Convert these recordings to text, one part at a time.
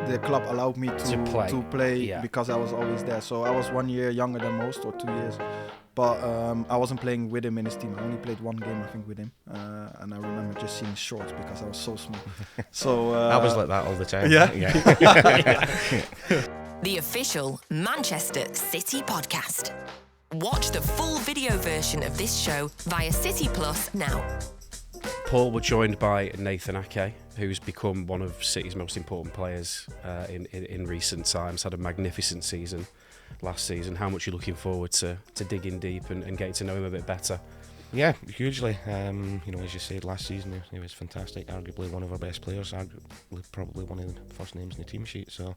the club allowed me to play Yeah. because I was always there. So I was 1 year younger than most, or 2 years. But I wasn't playing with him in his team. I only played one game, I think, with him. And I remember just seeing his shorts because I was so small. So I was like that all the time. Yeah? The official Manchester City podcast. Watch the full video version of this show via City Plus now. Paul, we're joined by Nathan Ake, who's become one of City's most important players in recent times. Had a magnificent season last season. How much are you looking forward to digging deep and getting to know him a bit better? Yeah, hugely. As you said, last season he was fantastic. Arguably one of our best players. Arguably probably one of the first names in the team sheet. So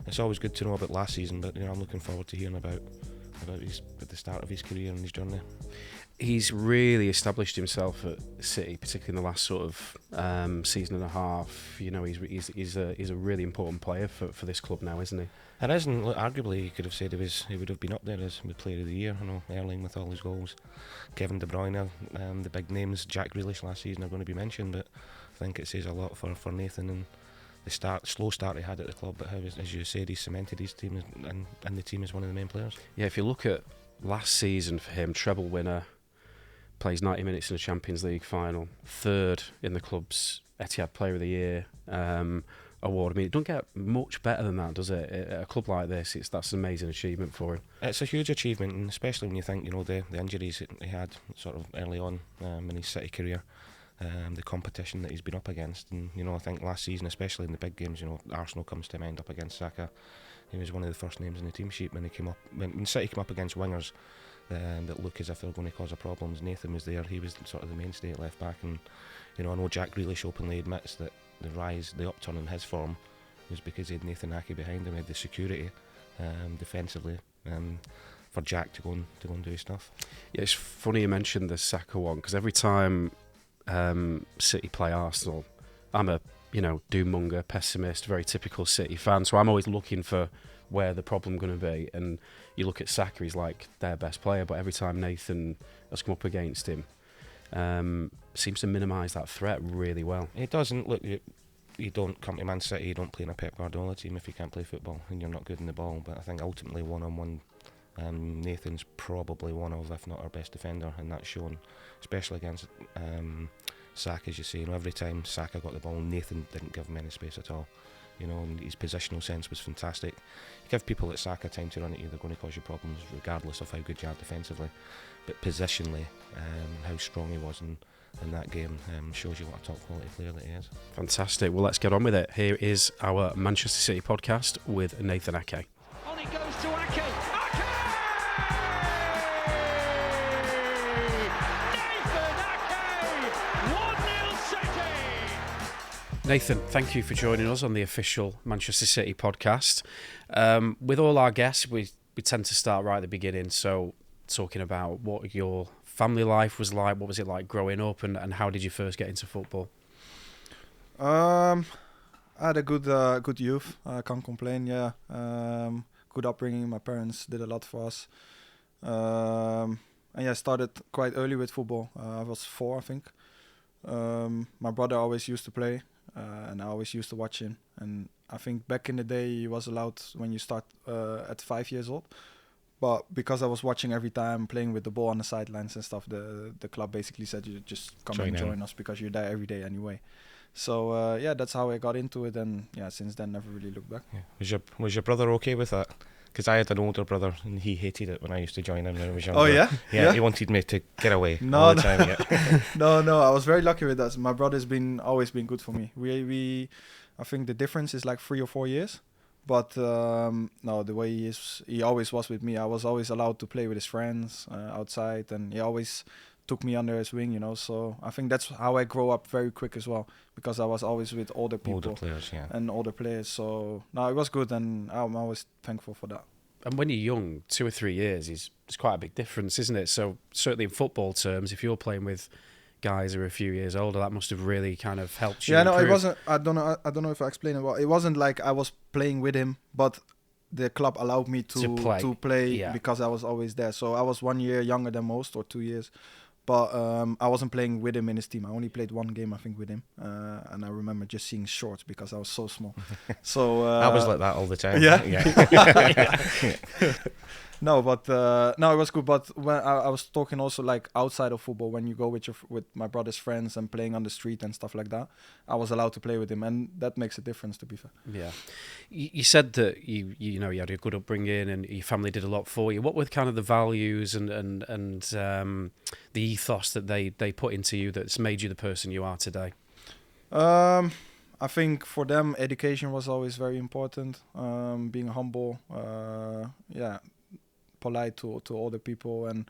it's always good to know about last season. But I'm looking forward to hearing about at the start of his career and his journey. He's really established himself at City, particularly in the last sort of season and a half. He's a really important player for this club now, isn't he? It is, and arguably you could have said he would have been up there as the player of the year. Erling with all his goals, Kevin De Bruyne, the big names, Jack Grealish last season are going to be mentioned. But I think it says a lot for Nathan and the slow start he had at the club. But how, as you said, he cemented his team and the team as one of the main players. Yeah, if you look at last season for him, treble winner, plays 90 minutes in a Champions League final, third in the club's Etihad Player of the Year award. I mean, it doesn't get much better than that, does it? At a club like this, that's an amazing achievement for him. It's a huge achievement, and especially when you think, the injuries he had sort of early on in his City career, the competition that he's been up against, and I think last season, especially in the big games, Arsenal comes to mind up against Saka. He was one of the first names in the team sheet when City came up against wingers that look as if they're going to cause problems. Nathan was there. He was sort of the mainstay at left back, and I know Jack Grealish openly admits that the upturn in his form was because he had Nathan Ake behind him. He had the security defensively for Jack to go and do his stuff. Yeah, it's funny you mentioned the Saka one, because every time City play Arsenal, I'm a doom-monger, pessimist, very typical City fan, so I'm always looking for where the problem going to be. And you look at Saka, he's like their best player, but every time Nathan has come up against him, seems to minimise that threat really well. It doesn't. Look, you don't come to Man City, you don't play in a Pep Guardiola team if you can't play football and you're not good in the ball. But I think ultimately one-on-one, Nathan's probably one of, if not our best defender, and that's shown, especially against Saka, as you say. Every time Saka got the ball, Nathan didn't give him any space at all. And his positional sense was fantastic. You give people at Saka time to run at you, they're going to cause you problems regardless of how good you are defensively. But positionally, how strong he was in that game shows you what a top quality player that he is. Fantastic. Well, let's get on with it. Here is our Manchester City podcast with Nathan Ake. On it goes to Ake. Nathan, thank you for joining us on the official Manchester City podcast. With all our guests, we tend to start right at the beginning, so talking about what your family life was like, what was it like growing up, and how did you first get into football? I had a good youth. I can't complain, yeah. Good upbringing, my parents did a lot for us. And yeah, I started quite early with football. I was 4, I think. My brother always used to play. And I always used to watch him. And I think back in the day, he was allowed when you start at 5 years old. But because I was watching every time, playing with the ball on the sidelines and stuff, the club basically said, you just come and join us because you're there every day anyway. So yeah, that's how I got into it. And yeah, since then, never really looked back. Yeah. Was your brother okay with that? Because I had an older brother and he hated it when I used to join him when I was younger. Oh yeah? Yeah, he wanted me to get away all the time. Yeah. No, I was very lucky with that. My brother's always been good for me. I think the difference is like 3 or 4 years. But no, the way he always was with me. I was always allowed to play with his friends outside, and he always took me under his wing, So I think that's how I grow up very quick as well, because I was always with older people, older players. So no, it was good, and I'm always thankful for that. And when you're young, 2 or 3 years is quite a big difference, isn't it? So certainly in football terms, if you're playing with guys who are a few years older, that must have really kind of helped you. Yeah, no, improve. it wasn't. I don't know if I explained it well. It wasn't like I was playing with him, but the club allowed me to play yeah. because I was always there. So I was 1 year younger than most, or 2 years. But I wasn't playing with him in his team. I only played one game, I think, with him. And I remember just seeing shorts because I was so small. So I was like that all the time. Yeah. Yeah. No, but no, it was good. But when I was talking also like outside of football, when you go with my brother's friends and playing on the street and stuff like that, I was allowed to play with him, and that makes a difference, to be fair. Yeah, you said that you know you had a good upbringing and your family did a lot for you. What were kind of the values and the ethos that they put into you that's made you the person you are today? I think for them, education was always very important. Being humble, polite to all the people, and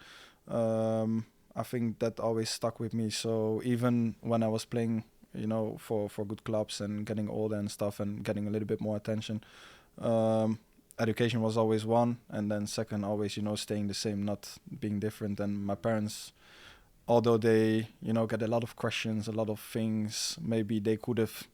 I think that always stuck with me. So even when I was playing, for good clubs and getting older and stuff and getting a little bit more attention, education was always one, and then second, always staying the same, not being different. And my parents, although they get a lot of questions, a lot of things, maybe they could have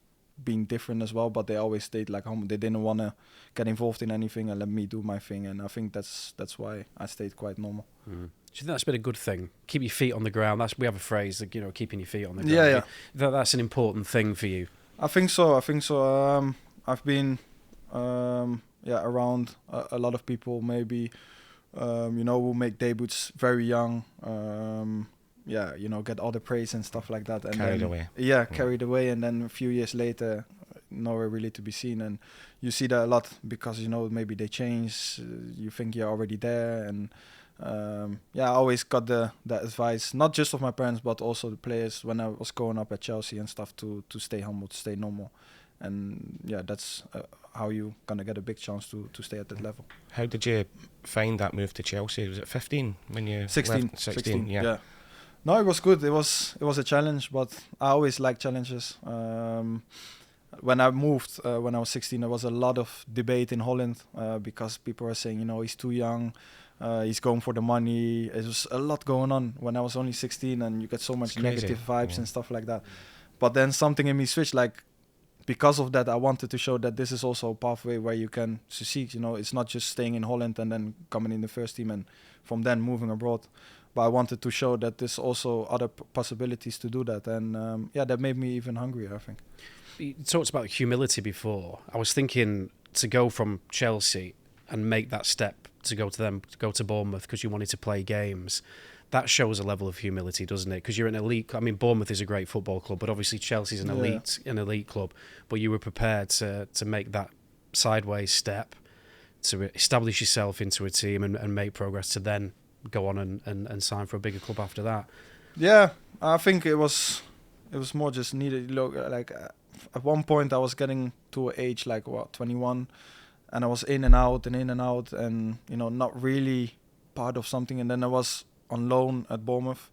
been different as well, but they always stayed like home. They didn't want to get involved in anything and let me do my thing, and I think that's why I stayed quite normal. Do you think that's been a good thing? Keep your feet on the ground. We have a phrase like, keeping your feet on the ground. Yeah. That's an important thing for you. I think so. I've been around a lot of people maybe who make debuts very young, get all the praise and stuff like that, and Carried away. Yeah, carried away, and then a few years later, nowhere really to be seen. And you see that a lot because maybe they change. You think you're already there, and I always got that advice, not just of my parents but also the players when I was growing up at Chelsea and stuff, to stay humble, to stay normal, and that's how you gonna get a big chance to stay at that level. How did you find that move to Chelsea? Was it 15 when you 16, left? 16, yeah. No, it was good. It was a challenge, but I always like challenges. When I moved, when I was 16, there was a lot of debate in Holland because people were saying, he's too young, he's going for the money. It was a lot going on when I was only 16, and you get so much negative vibes and stuff like that. But then something in me switched. Like, because of that, I wanted to show that this is also a pathway where you can succeed. It's not just staying in Holland and then coming in the first team and from then moving abroad. But I wanted to show that there's also other possibilities to do that. And that made me even hungrier, I think. You talked about humility before. I was thinking to go from Chelsea and make that step to go to Bournemouth because you wanted to play games. That shows a level of humility, doesn't it? Because you're an elite. I mean, Bournemouth is a great football club, but obviously Chelsea's an elite club. But you were prepared to make that sideways step to establish yourself into a team and make progress to then go on and sign for a bigger club after that. Yeah, I think it was more just needed. Like at one point I was getting to an age like 21, and I was in and out, and not really part of something. And then I was on loan at Bournemouth,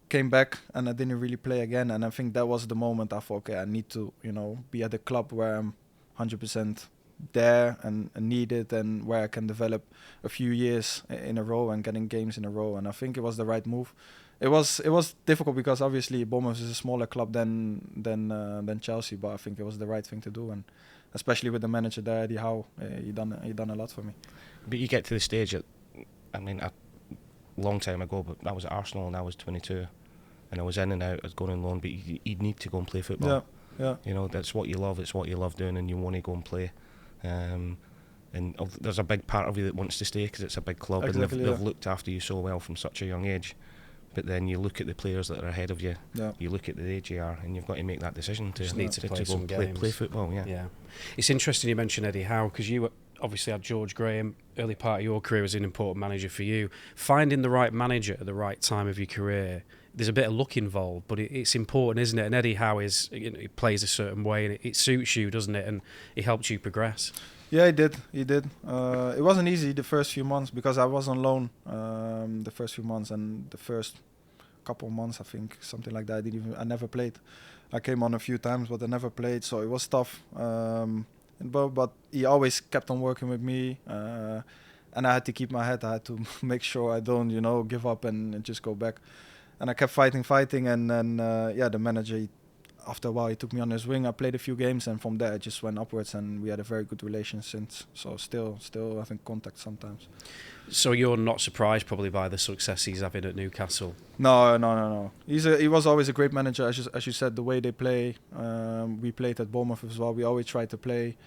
came back, and I didn't really play again. And I think that was the moment I thought, okay, I need to be at a club where I'm 100% there and needed, and where I can develop a few years in a row and getting games in a row. And I think it was the right move. It was difficult because obviously Bournemouth is a smaller club than Chelsea, but I think it was the right thing to do, and especially with the manager there, Eddie Howe, he done a lot for me. But you get to the stage a long time ago, but I was at Arsenal and I was 22, and I was in and out, I was going on loan, but you'd need to go and play football. Yeah. That's what you love, it's what you love doing, and you want to go and play. And there's a big part of you that wants to stay because it's a big club, exactly, and they've looked after you so well from such a young age. But then you look at the players that are ahead of you, you look at the age you are, and you've got to make that decision to play go play football. Yeah. It's interesting you mentioned Eddie Howe, because you obviously had George Graham. Early part of your career was an important manager for you. Finding the right manager at the right time of your career, there's a bit of luck involved, but it's important, isn't it? And Eddie Howe he plays a certain way, and it suits you, doesn't it? And he helped you progress. Yeah, he did. It wasn't easy the first few months because I was on loan the first few months, and the first couple of months, I think, something like that, I never played. I came on a few times, but I never played, so it was tough. But he always kept on working with me, and I had to keep my head. I had to make sure I don't, give up and just go back. And I kept fighting, and then the manager, after a while, he took me on his wing. I played a few games, and from there it just went upwards, and we had a very good relation since. So still having contact sometimes. So you're not surprised probably by the success he's having at Newcastle? No. He was always a great manager, as you said. The way they play, we played at Bournemouth as well. We always tried to play,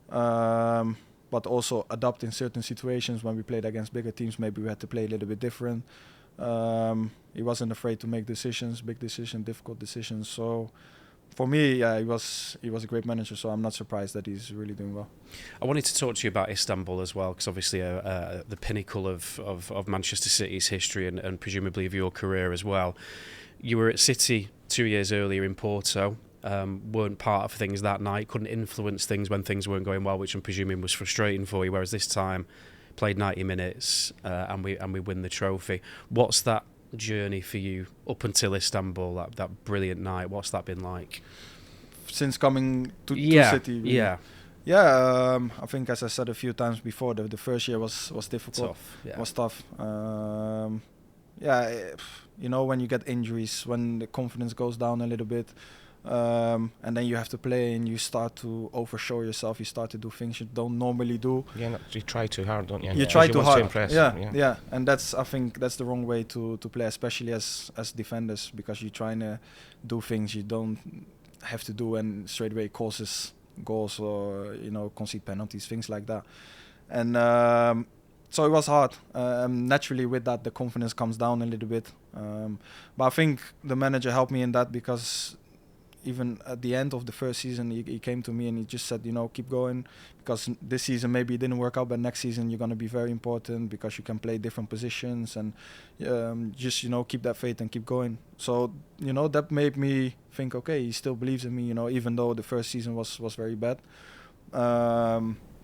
but also adapt in certain situations. When we played against bigger teams, maybe we had to play a little bit different. He wasn't afraid to make decisions, big decisions, difficult decisions. So for me, yeah, he was a great manager. So I'm not surprised that he's really doing well. I wanted to talk to you about Istanbul as well, because obviously the pinnacle of Manchester City's history and presumably of your career as well. You were at City 2 years earlier in Porto. Weren't part of things that night, couldn't influence things when things weren't going well, which I'm presuming was frustrating for you. Whereas this time, played 90 minutes and we win the trophy. What's that journey for you up until Istanbul? That brilliant night. What's that been like? Since coming to City, really. I think, as I said a few times before, the first year was difficult. Tough, yeah. Was tough. When you get injuries, when the confidence goes down a little bit. And then you have to play and you start to overshow yourself. You start to do things you don't normally do. Yeah, you try too hard, don't you? You try too hard. Yeah. And I think that's the wrong way to play, especially as defenders, because you're trying to do things you don't have to do, and straight away causes goals or concede penalties, things like that. And so it was hard. Naturally, with that, the confidence comes down a little bit. But I think the manager helped me in that, because even at the end of the first season, he came to me and he just said, keep going, because this season maybe it didn't work out, but next season you're going to be very important because you can play different positions, and just keep that faith and keep going. So that made me think, okay, he still believes in me, even though the first season was very bad.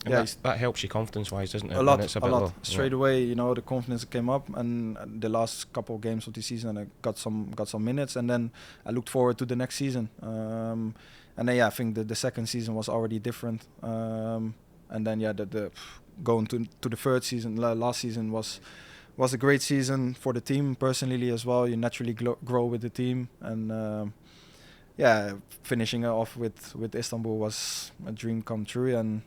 That helps you confidence-wise, doesn't it? A lot. Low. Straight away, the confidence came up, and the last couple of games of the season, I got some minutes, and then I looked forward to the next season. And then I think the second season was already different. And then the going to the third season, last season was a great season for the team personally as well. You naturally grow with the team, and finishing it off with Istanbul was a dream come true. And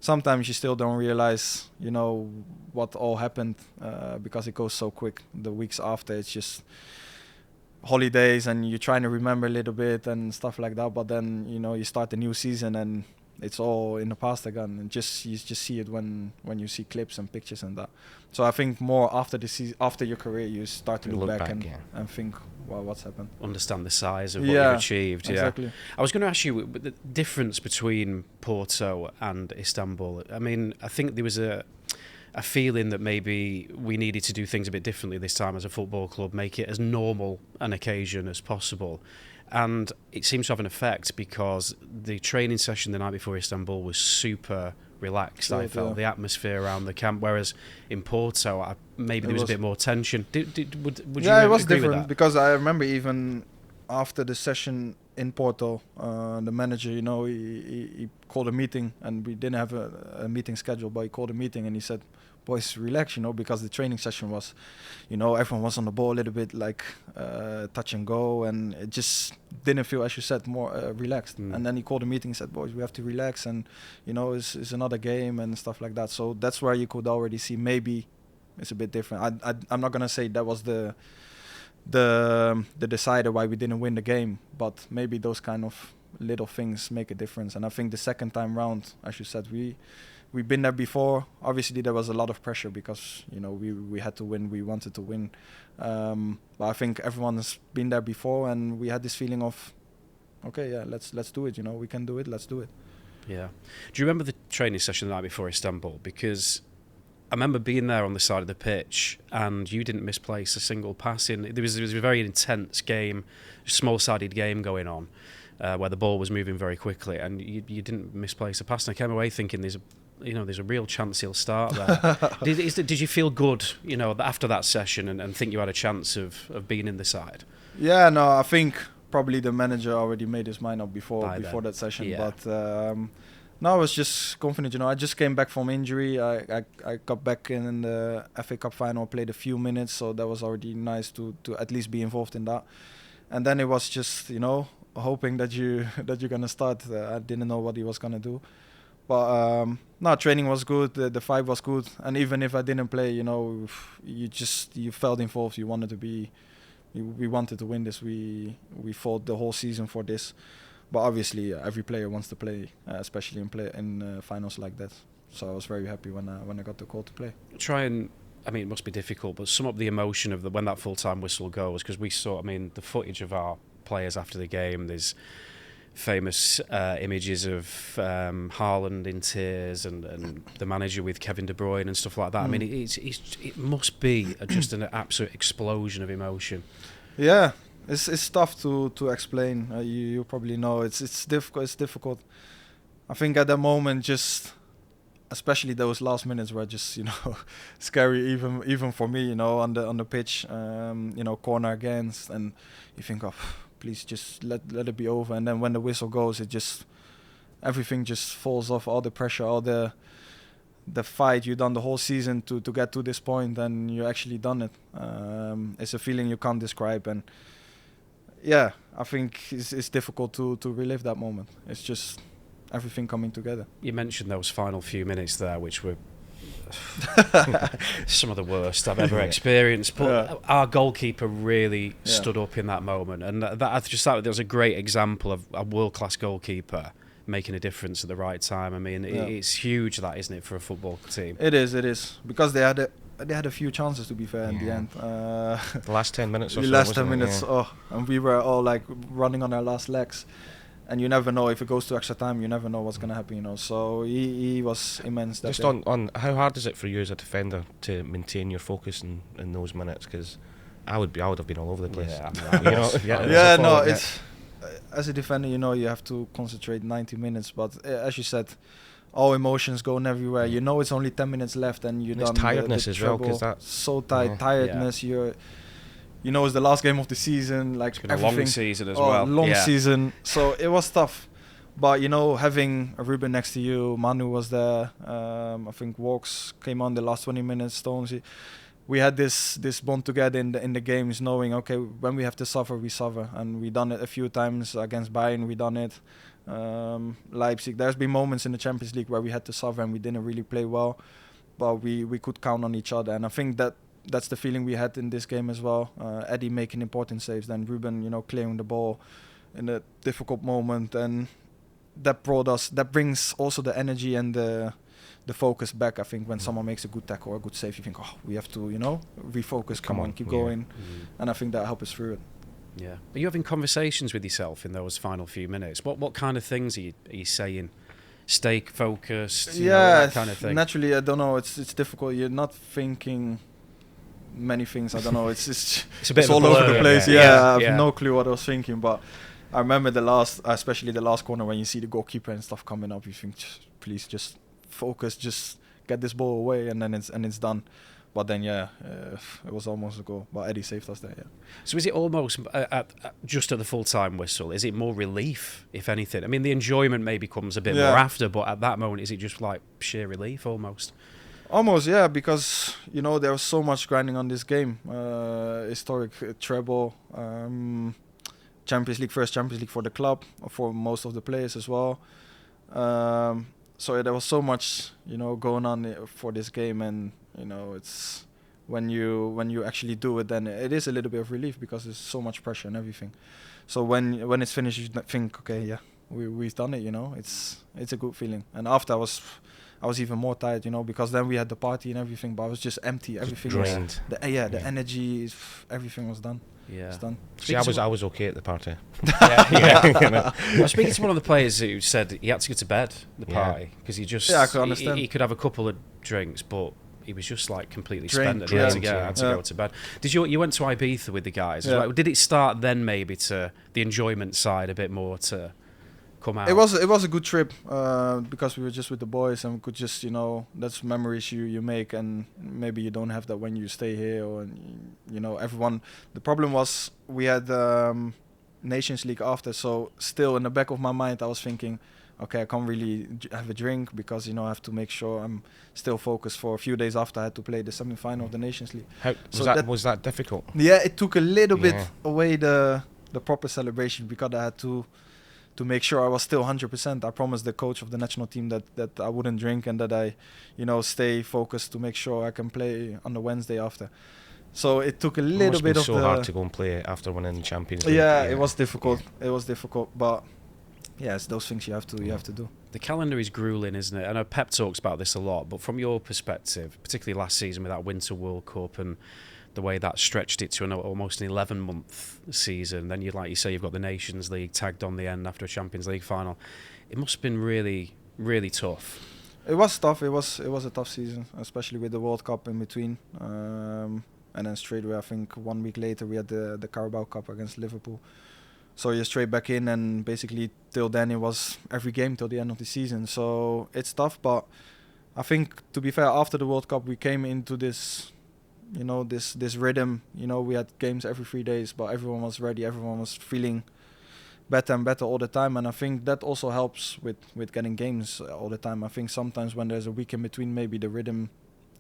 sometimes you still don't realize, what all happened, because it goes so quick. The weeks after, it's just holidays, and you're trying to remember a little bit and stuff like that. But then, you start a new season, and it's all in the past again. And you just see it when you see clips and pictures and that. So I think more after after your career, you start to look back and think, well, what's happened? Understand the size of what you've achieved. Exactly. Yeah, I was going to ask you the difference between Porto and Istanbul. I mean, I think there was a feeling that maybe we needed to do things a bit differently this time as a football club, make it as normal an occasion as possible. And it seems to have an effect, because the training session the night before Istanbul was super relaxed. I felt the atmosphere around the camp, whereas in Porto, maybe there was a bit more tension. Would you agree with that? It was different, because I remember even after the session in Porto, the manager, he called a meeting, and we didn't have a meeting scheduled, but he called a meeting and he said, boys, relax, because the training session was, everyone was on the ball a little bit, like touch and go, and it just didn't feel, as you said, more relaxed. And then he called a meeting and said, boys, we have to relax, and it's another game and stuff like that. So that's where you could already see maybe it's a bit different. I'm not gonna say that was the decider why we didn't win the game, but maybe those kind of little things make a difference. And I think the second time round, as you said, we've been there before. Obviously, there was a lot of pressure because we had to win. We wanted to win, but I think everyone has been there before, and we had this feeling of, okay, let's do it. We can do it. Let's do it. Yeah. Do you remember the training session the night before Istanbul? Because I remember being there on the side of the pitch, and you didn't misplace a single pass in. There was a very intense game, small-sided game going on, where the ball was moving very quickly, and you didn't misplace a pass. And I came away thinking there's a real chance he'll start there. Did you feel good, after that session, and think you had a chance of being in the side? Yeah, no, I think probably the manager already made his mind up before that session. Yeah. But no, I was just confident. I just came back from injury. I got back in the FA Cup final, played a few minutes, so that was already nice to at least be involved in that. And then it was just hoping that you're gonna start. I didn't know what he was gonna do, but no, training was good. The fight was good, and even if I didn't play, you felt involved. You wanted to be. We wanted to win this. We fought the whole season for this, but obviously every player wants to play, especially in finals like that. So I was very happy when I got the call to play. It must be difficult, but sum up the emotion of when that full-time whistle goes, because we saw, the footage of our players after the game, there's famous images of Haaland in tears and the manager with Kevin De Bruyne and stuff like that. It must be just an absolute explosion of emotion. Yeah, it's tough to explain. You probably know it's difficult. It's difficult. I think at that moment, especially those last minutes were just scary even for me, on the pitch, corner against, and you think, oh, please just let it be over. And then when the whistle goes, everything just falls off, all the pressure, all the fight you've done the whole season to get to this point, and you actually done it. It's a feeling you can't describe, and yeah, I think it's difficult to relive that moment. It's just everything coming together. You mentioned those final few minutes there, which were some of the worst I've ever experienced. But our goalkeeper really stood up in that moment, and I just thought there was a great example of a world-class goalkeeper making a difference at the right time. It's huge, that, isn't it, for a football team? It is because they had a few chances, to be fair, in the end. The last 10 minutes or so. The last 10 minutes, and we were all like running on our last legs. And you never know, if it goes to extra time, you never know what's going to happen, So he was immense. Just on how hard is it for you as a defender to maintain your focus in those minutes? Because I would have been all over the place. It's as a defender, you have to concentrate 90 minutes. But as you said, all emotions going everywhere. It's only 10 minutes left, and you're done. Tiredness as well, because that's so tiredness. You're. It's the last game of the season. Like, it's been a long season as well. Long season. So it was tough. But, having Ruben next to you, Manu was there. I think Walks came on the last 20 minutes, Stones. We had this bond together in the games, knowing, okay, when we have to suffer, we suffer. And we done it a few times against Bayern. We done it. Leipzig. There's been moments in the Champions League where we had to suffer and we didn't really play well. But we could count on each other. And I think that's the feeling we had in this game as well. Eddie making important saves, then Ruben, clearing the ball in a difficult moment, and that brings also the energy and the focus back. I think when someone makes a good tackle or a good save, you think, we have to, refocus, come on, keep going, and I think that helps us through it. Yeah. Are you having conversations with yourself in those final few minutes? What kind of things are you saying? Stay focused, that kind of thing. Naturally, I don't know. It's difficult. You're not thinking many things. I don't know. It's a bit all over the place. I have no clue what I was thinking, but I remember especially the last corner, when you see the goalkeeper and stuff coming up, you think, please just focus, just get this ball away, and then it's done. But then it was almost a goal, but Eddie saved us there. So is it almost just at the full-time whistle? Is it more relief, if anything? The enjoyment maybe comes a bit more after, but at that moment, is it just like sheer relief almost? Almost, yeah, because there was so much grinding on this game. Historic treble, first Champions League for the club, for most of the players as well. So there was so much, going on for this game, and it's when you actually do it, then it is a little bit of relief because there's so much pressure and everything. So when it's finished, you think, okay, we've done it. It's a good feeling. And after I was even more tired, because then we had the party and everything, but I was just empty. Everything drained. The energy, everything was done. Yeah, it's done. See, I was okay at the party. I was speaking to one of the players who said he had to go to bed at the party because he just I could understand. He could have a couple of drinks, but he was just like completely drained, spent and he had to go to bed. Did you went to Ibiza with the guys? Yeah. Did it start then maybe to the enjoyment side a bit more to come out? It was a good trip because we were just with the boys and we could just that's memories you make, and maybe you don't have that when you stay here, or everyone. The problem was we had Nations League after, so still in the back of my mind I was thinking, okay, I can't really have a drink because I have to make sure I'm still focused for a few days after I had to play the semi-final of the Nations League. Was that difficult? Yeah, it took a little bit away the the proper celebration because I had to make sure I was still 100%. I promised the coach of the national team that I wouldn't drink and that I, stay focused to make sure I can play on the Wednesday after. So it took a little bit of so hard to go and play after winning the Champions League. Yeah, it was difficult. It was difficult, but yeah, it's those things you have to do. The calendar is grueling, isn't it? I know Pep talks about this a lot, but from your perspective, particularly last season with that Winter World Cup and the way that stretched it to almost an 11-month season, then like you say, you've got the Nations League tagged on the end after a Champions League final. It must have been really, really tough. It was tough. It was a tough season, especially with the World Cup in between. And then straight away, I think 1 week later, we had the Carabao Cup against Liverpool. So you're straight back in, and basically till then it was every game till the end of the season. So it's tough, but I think, to be fair, after the World Cup we came into this, this rhythm. We had games every 3 days, but everyone was ready. Everyone was feeling better and better all the time, and I think that also helps with getting games all the time. I think sometimes when there's a week in between, maybe the rhythm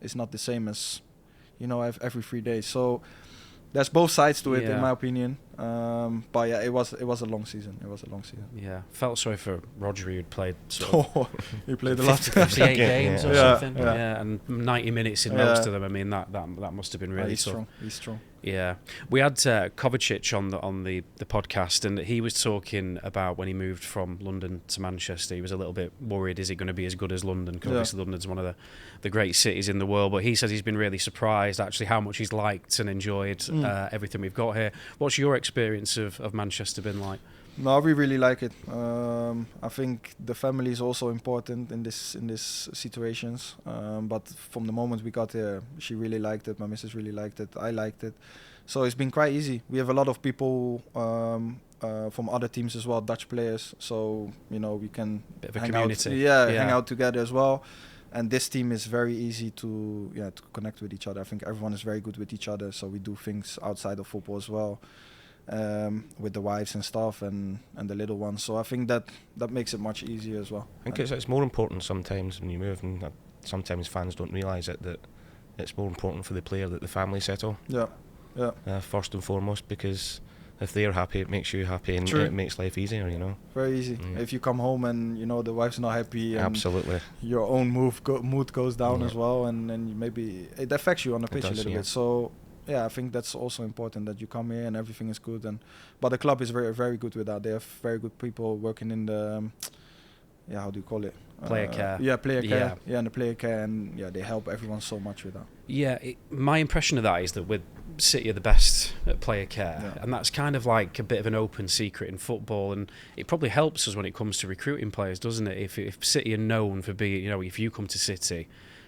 is not the same as every 3 days. So there's both sides to it, in my opinion. But yeah, it was a long season. Yeah, felt sorry for Rodri, who'd played he played a lot. 58 games or something. Yeah. Yeah, and 90 minutes in most of them. I mean, that must have been really tough. He's strong. Yeah, we had Kovacic on the podcast, and he was talking about when he moved from London to Manchester. He was a little bit worried: is it going to be as good as London? Because obviously London's one of the great cities in the world. But he says he's been really surprised actually how much he's liked and enjoyed everything we've got here. What's your experience of Manchester been like? No, we really like it. I think the family is also important in this situations. But from the moment we got here, she really liked it. My missus really liked it. I liked it. So it's been quite easy. We have a lot of people from other teams as well, Dutch players. So we can bit of a hang community. out, hang out together as well. And this team is very easy to connect with each other. I think everyone is very good with each other. So we do things outside of football as well. With the wives and stuff and the little ones, so I think that makes it much easier as well. I think it's more important sometimes when you move, and sometimes fans don't realise it, that it's more important for the player that the family settle. First and foremost, because if they're happy, it makes you happy, and it makes life easier. Very easy. If you come home and the wife's not happy, and absolutely, your own mood goes down as well, and maybe it affects you on the pitch a little bit. So. Yeah, I think that's also important, that you come here and everything is good. But the club is very, very good with that. They have very good people working in the, how do you call it? Player care. Yeah, player care. Yeah, and the player care, and they help everyone so much with that. Yeah, my impression of that is that with City are the best at player care, and that's kind of like a bit of an open secret in football, and it probably helps us when it comes to recruiting players, doesn't it? If City are known for being, if you come to City,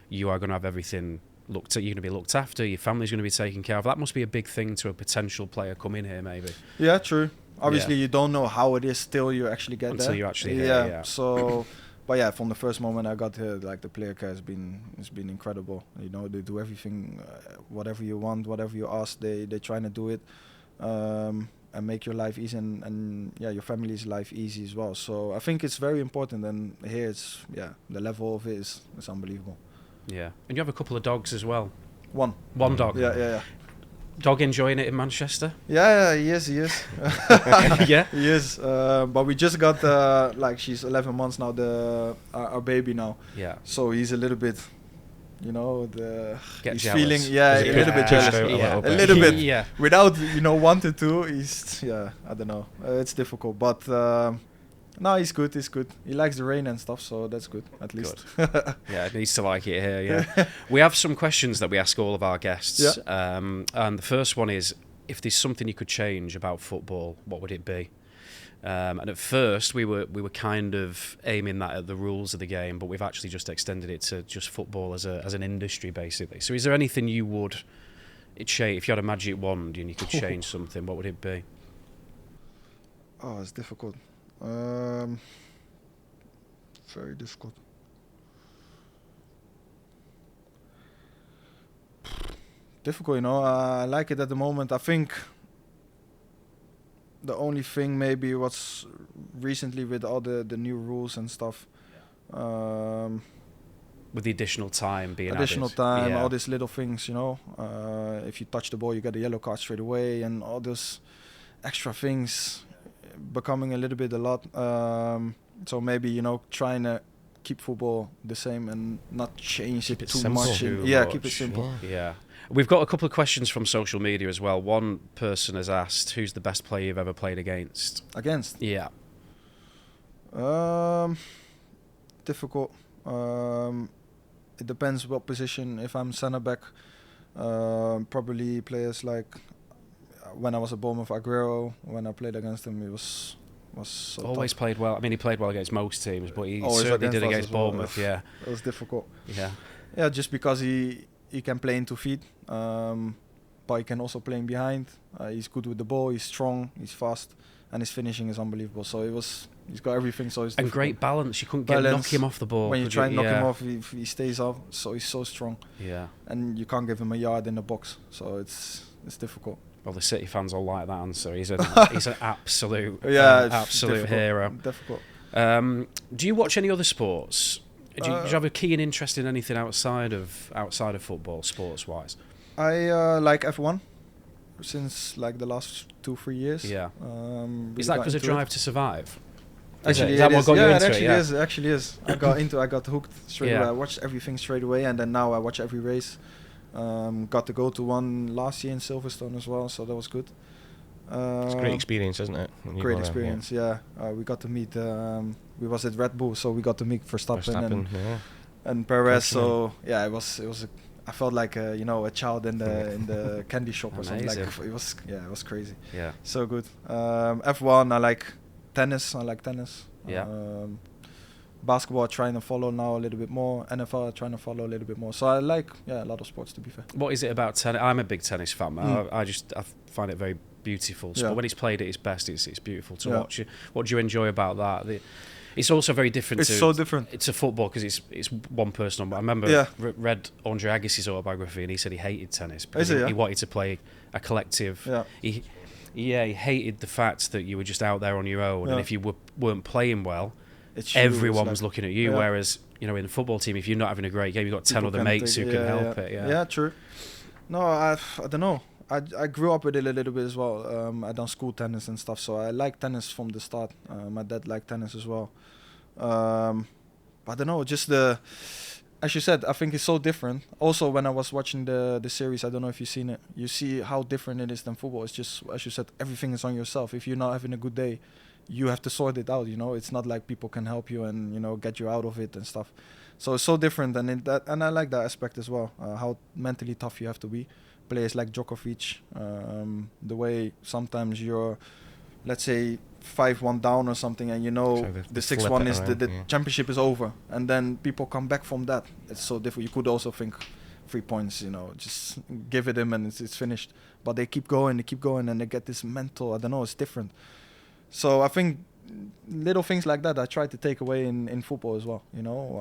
you are going to have everything you're going to be looked after, your family's going to be taken care of. That must be a big thing to a potential player coming here, maybe. Yeah, true. Obviously, you don't know how it is till you actually get there. Until you actually here, So, but yeah, from the first moment I got here, like the player care has been incredible. They do everything, whatever you want, whatever you ask, they trying to do it, and make your life easy, and your family's life easy as well. So I think it's very important, and here it's the level of it is unbelievable. Yeah, and you have a couple of dogs as well. One dog. Yeah. Dog enjoying it in Manchester? Yeah, he is. Yeah, he is. But we just got she's 11 months now, our baby now. Yeah. So he's a little bit, he's jealous. feeling a little bit jealous. A little bit. Yeah. Without wanting to, he's I don't know. It's difficult, but. No, he's good. He likes the rain and stuff, so that's good, at least. Yeah, it needs to like it here, yeah. We have some questions that we ask all of our guests. Yeah. And the first one is, if there's something you could change about football, what would it be? And at first, we were kind of aiming that at the rules of the game, but we've actually just extended it to just football as an industry, basically. So is there anything you would change, if you had a magic wand and you could change something, what would it be? Oh, it's difficult. Very difficult. Difficult, I like it at the moment. I think the only thing maybe what's recently with all the new rules and stuff. With the additional time being added. All these little things, if you touch the ball, you get a yellow card straight away, and all this. extra things becoming a little bit a lot. So maybe, you know, trying to keep football the same and not change Keep it it too simple. much. Too Yeah, much. keep it simple. Yeah. We've got a couple of questions from social media as well. One person has asked, who's the best player you've ever played against? Against? Yeah. Difficult. It depends what position. If I'm centre back, probably players like when I was at Bournemouth, Aguero. When I played against him, it was so Always tough. played well. I mean, he played well against most teams, but he Always certainly did us against as well. Bournemouth. Yeah. It was difficult. Yeah. Yeah, just because he can play into feet, but he can also play in behind. He's good with the ball. He's strong. He's fast, and his finishing is unbelievable. So he's got everything. So it's And difficult. great balance. You couldn't knock him off the ball. When you could try and knock him Yeah. off, he stays off. So he's so strong, Yeah. and you can't give him a yard in the box. So it's difficult. Well, the City fans all like that answer. He's an absolute, Yeah, it's absolute difficult. hero. Difficult. Do you watch any other sports? Do you have a keen interest in anything outside of football, sports wise? I like F1 since like the last 2-3 years. Yeah. Really Is that got because of into it. Drive to Survive? Actually, Is that it what is. got you Yeah, into it it? actually Yeah. is. It actually is. I got hooked straight Yeah. away. I watched everything straight away, and then now I watch every race. Got to go to one last year in Silverstone as well, so that was good. It's a great experience, isn't it? when you Great go there, experience, yeah. We got to meet. We was at Red Bull, so we got to meet Verstappen, and Perez. So yeah, it was. I felt like a child in the candy shop or something. Like Amazing. it was crazy. Yeah. So good. F1. I like tennis. Yeah. Basketball trying to follow now a little bit more. NFL trying to follow a little bit more. So I like a lot of sports, to be fair. What is it about tennis? I'm a big tennis fan. I find it very beautiful. So when he's played at his best, it's beautiful to watch. What do you enjoy about that? It's also very different. It's so different. It's a football because it's one person. I remember read Andre Agassi's autobiography, and he said he hated tennis because he wanted to play a collective. Yeah. He hated the fact that you were just out there on your own, and if you weren't playing well, everyone was looking at you. Whereas in a football team, if you're not having a great game, you've got 10 other mates who can help it. Yeah, true. No, I don't know. I grew up with it a little bit as well. I done school tennis and stuff, so I like tennis from the start. My dad liked tennis as well. I don't know, just as you said, I think it's so different. Also, when I was watching the series, I don't know if you've seen it, you see how different it is than football. It's just, as you said, everything is on yourself. If you're not having a good day, you have to sort it out, It's not like people can help you and, get you out of it and stuff. So it's so different, and I like that aspect as well, how mentally tough you have to be. Players like Djokovic, the way sometimes you're, let's say, 5-1 down or something, and the 6-1 is the championship is over, and then people come back from that. It's so different. You could also think 3 points, just give it him and it's finished. But they keep going, and they get this mental, I don't know, it's different. So I think little things like that I try to take away in football as well,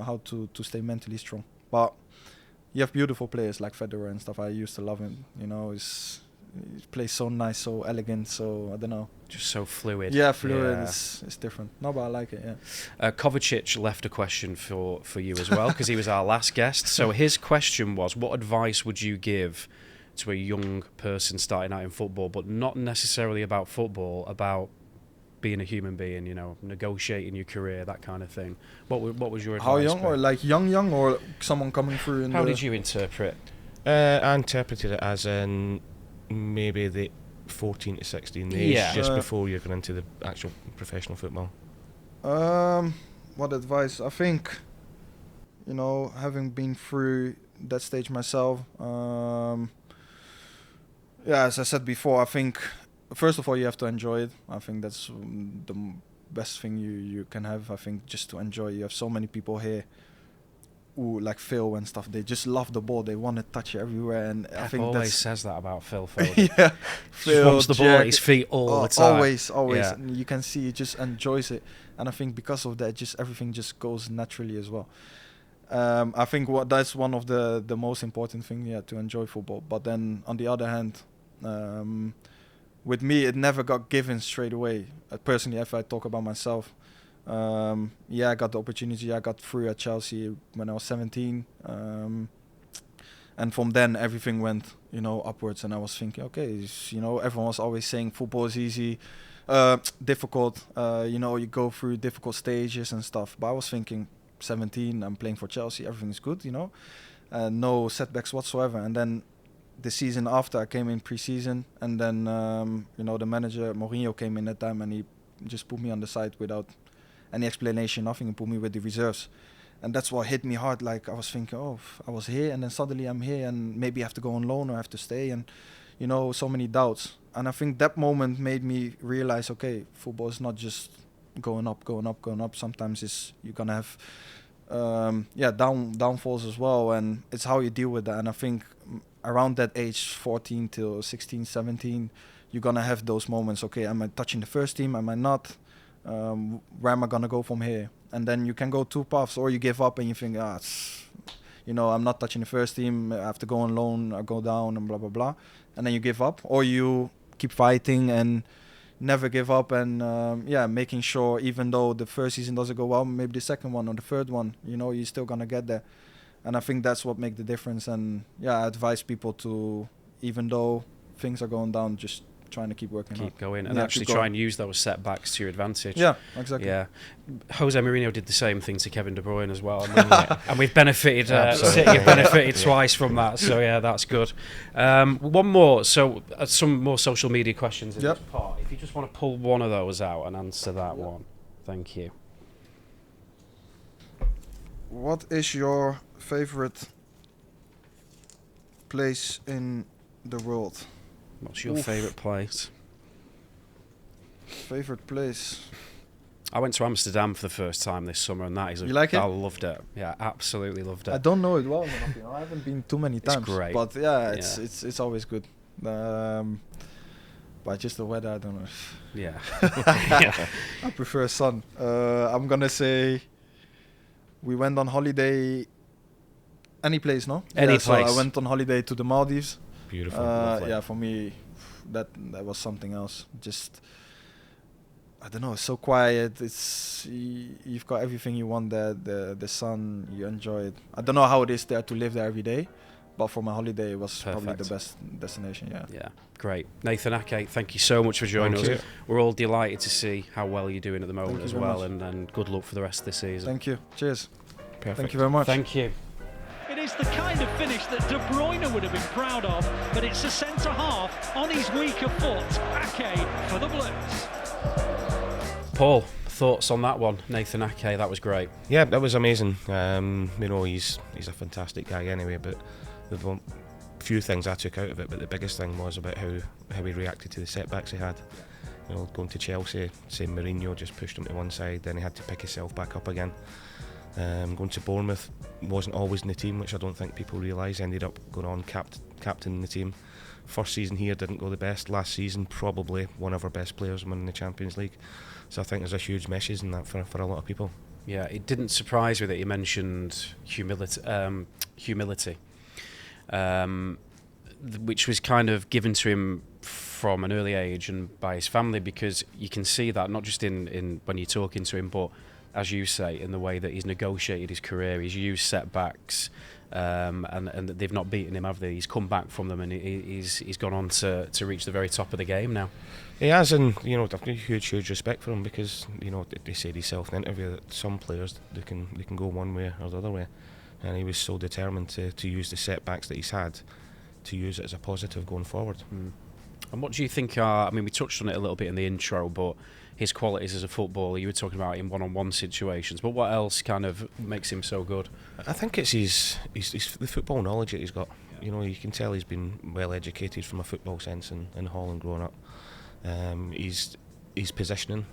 how to stay mentally strong. But you have beautiful players like Federer and stuff. I used to love him, he plays so nice, so elegant, so I don't know. Just so fluid. Yeah, fluid. Yeah. It's different. No, but I like it, yeah. Kovacic left a question for you as well, because he was our last guest. So his question was, what advice would you give to a young person starting out in football, but not necessarily about football, about being a human being, negotiating your career, that kind of thing? What was your advice? How young, or like young, or someone coming through? How did you interpret? I interpreted it as in maybe the 14 to 16 age, just before you're going into the actual professional football. What advice? I think, having been through that stage myself, as I said before, I think first of all you have to enjoy it. I think that's the best thing you can have. I think just to enjoy. You have so many people here who like Phil and stuff. They just love the ball. They want to touch it everywhere, and Pep I think always says that about Phil. Yeah, Phil wants the ball at his feet all the time. Always. Yeah. And you can see he just enjoys it, and I think because of that, just everything just goes naturally as well. I think that's one of the most important thing, to enjoy football. But then on the other hand, with me, it never got given straight away. Personally, if I talk about myself. I got the opportunity. I got through at Chelsea when I was 17, And from then everything went, upwards. And I was thinking, okay, everyone was always saying football is easy, difficult. You go through difficult stages and stuff. But I was thinking, 17, I'm playing for Chelsea, everything's good, no setbacks whatsoever. And then the season after, I came in pre-season, and then the manager Mourinho came in that time, and he just put me on the side without any explanation, nothing, and put me with the reserves. And that's what hit me hard. Like, I was thinking, I was here, and then suddenly I'm here, and maybe I have to go on loan or I have to stay, and so many doubts. And I think that moment made me realize, okay, football is not just going up. Sometimes you're gonna have downfalls as well, and it's how you deal with that. And I think around that age, 14 till 16, 17, you're gonna have those moments. Okay, am I touching the first team? Am I not? Where am I gonna go from here? And then you can go two paths, or you give up and you think, I'm not touching the first team. I have to go on loan, I go down, and blah blah blah. And then you give up, or you keep fighting and never give up, and making sure, even though the first season doesn't go well, maybe the second one or the third one, you're still gonna get there. And I think that's what makes the difference. And I advise people to, even though things are going down, just trying to keep working hard. Keep going, and actually try and use those setbacks to your advantage. Yeah, exactly. Yeah, Jose Mourinho did the same thing to Kevin De Bruyne as well, and we've benefited. City have benefited twice from that. So that's good. One more. So some more social media questions in this part. If you just want to pull one of those out and answer that one, thank you. What is your favorite place in the world? What's your favourite place? Favourite place? I went to Amsterdam for the first time this summer, and that is... You like it? I loved it. Yeah, absolutely loved it. I don't know it well enough. I haven't been too many times. It's great. But it's always good. But just the weather, I don't know. Yeah. I prefer sun. I'm gonna say we went on holiday. Any place, no? Any place. So I went on holiday to the Maldives. Beautiful. For me, that was something else. Just, I don't know, it's so quiet. It's you've got everything you want there. The sun, you enjoy it. I don't know how it is there to live there every day, but for my holiday, it was probably the best destination. Yeah, great. Nathan Ake, thank you so much for joining us. We're all delighted to see how well you're doing at the moment as well, and good luck for the rest of the season. Thank you. Cheers. Perfect. Thank you very much. Thank you. It is the kind of finish that De Bruyne would have been proud of, but it's a centre-half on his weaker foot. Ake for the Blues. Paul, thoughts on that one? Nathan Ake, that was great. Yeah, that was amazing. He's a fantastic guy anyway, but the few things I took out of it, but the biggest thing was about how he reacted to the setbacks he had. Going to Chelsea, say Mourinho just pushed him to one side, then he had to pick himself back up again. Going to Bournemouth, wasn't always in the team, which I don't think people realise. Ended up going on captain the team. First season here didn't go the best. Last season, probably one of our best players winning the Champions League. So I think there's a huge message in that for a lot of people. Yeah, it didn't surprise me that he mentioned humility, which was kind of given to him from an early age and by his family, because you can see that not just in when you're talking to him, but as you say, in the way that he's negotiated his career. He's used setbacks, and they've not beaten him, have they? He's come back from them, and he's gone on to reach the very top of the game now. He has, and I've got huge respect for him, because they said himself in the interview that some players they can go one way or the other way, and he was so determined to use the setbacks that he's had to use it as a positive going forward. And what do you think are? I mean, we touched on it a little bit in the intro, but his qualities as a footballer, you were talking about in one-on-one situations, but what else kind of makes him so good? I think it's his the football knowledge that he's got. You can tell he's been well educated from a football sense in Holland growing up. He's positioning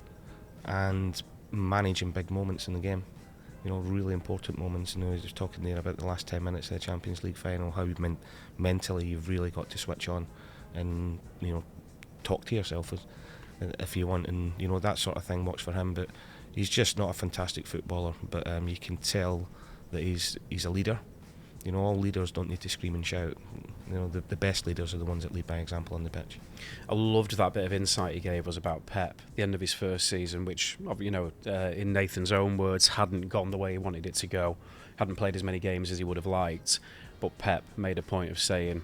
and managing big moments in the game. Really important moments. He was talking there about the last 10 minutes of the Champions League final, how mentally you've really got to switch on and talk to yourself if you want, and that sort of thing works for him. But he's just not a fantastic footballer, but you can tell that he's a leader, You know, all leaders don't need to scream and shout. You know, the best leaders are the ones that lead by example on the pitch. I loved that bit of insight he gave us about Pep, the end of his first season, which, you know, in Nathan's own words, hadn't gone the way he wanted it to go, hadn't played as many games as he would have liked. But Pep made a point of saying,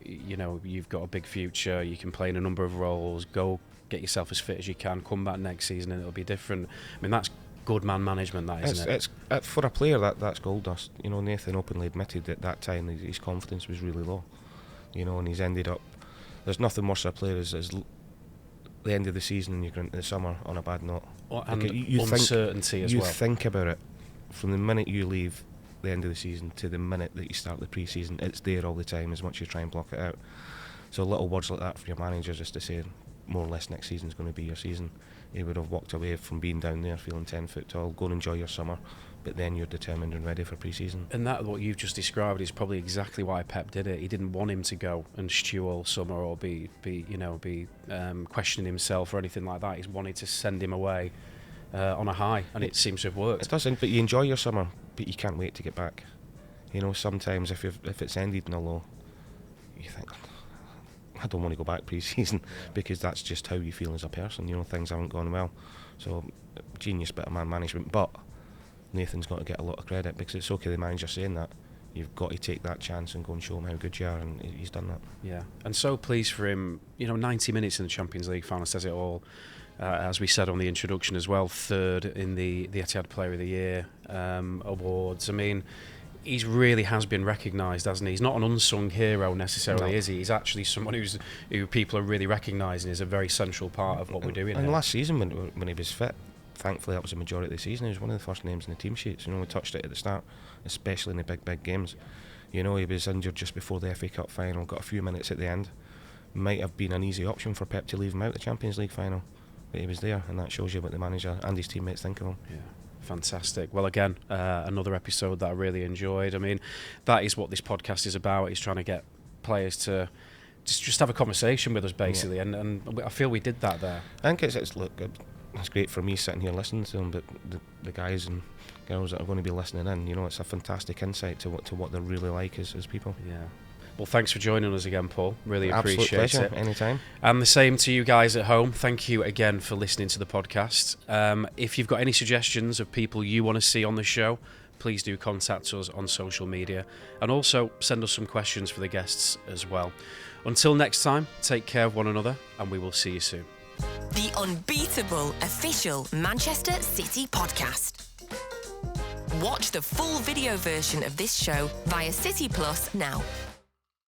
you know, you've got a big future, you can play in a number of roles, go get yourself as fit as you can, come back next season and it'll be different. I mean, that's good man management, that, isn't it? It's for a player, that's gold dust. You know, Nathan openly admitted at that time his confidence was really low. You know, and he's ended up. There's nothing worse for a player as the end of the season and you're going into the summer on a bad note. And you uncertainty as well. You think about it from the minute you leave the end of the season to the minute that you start the pre-season. It's there all the time, as much as you try and block it out. So little words like that for your manager, just to say more or less next season's going to be your season. He would have walked away from being down there feeling 10 foot tall. Go and enjoy your summer, but then you're determined and ready for pre-season. And that, what you've just described, is probably exactly why Pep did it. He didn't want him to go and stew all summer or be questioning himself or anything like that. He wanted to send him away on a high, and it seems to have worked. It doesn't, but you enjoy your summer, but you can't wait to get back. You know, sometimes if it's ended in a low, you think, I don't want to go back pre-season, because that's just how you feel as a person. You know, things haven't gone well. So, genius bit of man management, but Nathan's got to get a lot of credit, because it's okay the manager saying that. You've got to take that chance and go and show him how good you are, and he's done that. Yeah, and so pleased for him. You know, 90 minutes in the Champions League final says it all. As we said on the introduction as well, third in the Etihad Player of the Year awards. I mean, he really has been recognised, hasn't he? He's not an unsung hero necessarily, is he? He's actually someone who people are really recognising is a very central part of what we're doing. And last season, when he was fit, thankfully that was the majority of the season, he was one of the first names in the team sheets. You know, we touched it at the start, especially in the big games. You know, he was injured just before the FA Cup final, got a few minutes at the end. Might have been an easy option for Pep to leave him out the Champions League final, but he was there, and that shows you what the manager and his teammates think of him. Yeah. Fantastic. Well, again, another episode that I really enjoyed. I mean, that is what this podcast is about. It's trying to get players to just have a conversation with us, basically, and I feel we did that there. I think it's great for me sitting here listening to them, but the guys and girls that are going to be listening in, you know, it's a fantastic insight to what they're really like as people. Yeah. Well, thanks for joining us again, Paul. Really appreciate it. Absolute pleasure, anytime. And the same to you guys at home. Thank you again for listening to the podcast. If you've got any suggestions of people you want to see on the show, please do contact us on social media, and also send us some questions for the guests as well. Until next time, take care of one another, and we will see you soon. The unbeatable official Manchester City podcast. Watch the full video version of this show via City Plus now.